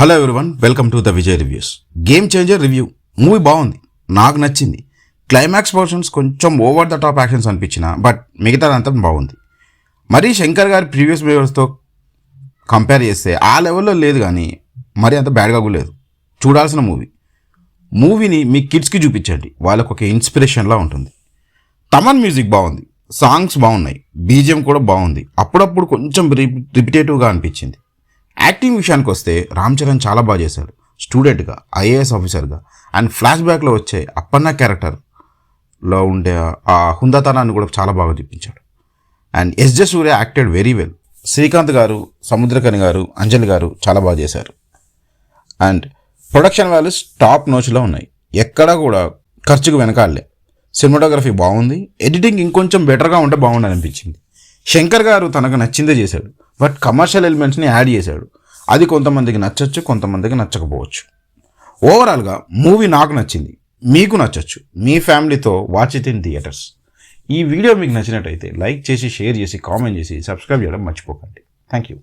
Hello everyone, welcome to the Vijay reviews. Game changer review. Movie బాగుంది, నాకు నచ్చింది. Climax portions కొంచెం ఓవర్ ద టాప్ యాక్షన్స్ అనిపించిన, but మిగతాదంతా బాగుంది. మరీ శంకర్ గారి ప్రీవియస్ మూవీస్తో కంపేర్ చేస్తే ఆ లెవెల్లో లేదు, కానీ మరీ అంత బ్యాడ్గా కూడా లేదు. చూడాల్సిన మూవీని మీ కిడ్స్కి చూపించండి, వాళ్ళకు ఒక ఇన్స్పిరేషన్లా ఉంటుంది. తమన్ మ్యూజిక్ బాగుంది, సాంగ్స్ బాగున్నాయి, బీజిఎం కూడా బాగుంది. అప్పుడప్పుడు కొంచెం రిపిటేటివ్గా అనిపించింది. యాక్టింగ్ విషయానికి వస్తే రామ్ చరణ్ చాలా బాగా చేశాడు. స్టూడెంట్గా, ఐఏఎస్ ఆఫీసర్గా అండ్ ఫ్లాష్ బ్యాక్లో వచ్చే అప్పన్న క్యారెక్టర్లో ఉండే ఆ హుందాతనాన్ని కూడా చాలా బాగా చూపించాడు. And SJ Surya acted very well. Srikanth గారు, సముద్రకని గారు, అంజలి గారు చాలా బాగా చేశారు. అండ్ ప్రొడక్షన్ వాల్యూస్ టాప్ నోచ్లో ఉన్నాయి, ఎక్కడా కూడా ఖర్చుకు వెనకాలే. సినిమాటోగ్రఫీ బాగుంది, ఎడిటింగ్ ఇంకొంచెం బెటర్గా ఉంటే బాగుండని అనిపించింది. శంకర్ గారు తనకు నచ్చిందే చేశాడు, బట్ కమర్షియల్ ఎలిమెంట్స్ని యాడ్ చేశాడు. అది కొంతమందికి నచ్చచ్చు, కొంతమందికి నచ్చకపోవచ్చు. ఓవరాల్గా మూవీ నాకు నచ్చింది, మీకు నచ్చచ్చు. మీ ఫ్యామిలీతో వాచ్ ఇట్ ఇన్ థియేటర్స్. ఈ వీడియో మీకు నచ్చినట్టయితే లైక్ చేసి, షేర్ చేసి, కామెంట్ చేసి, సబ్స్క్రైబ్ చేయడం మర్చిపోకండి. Thank you.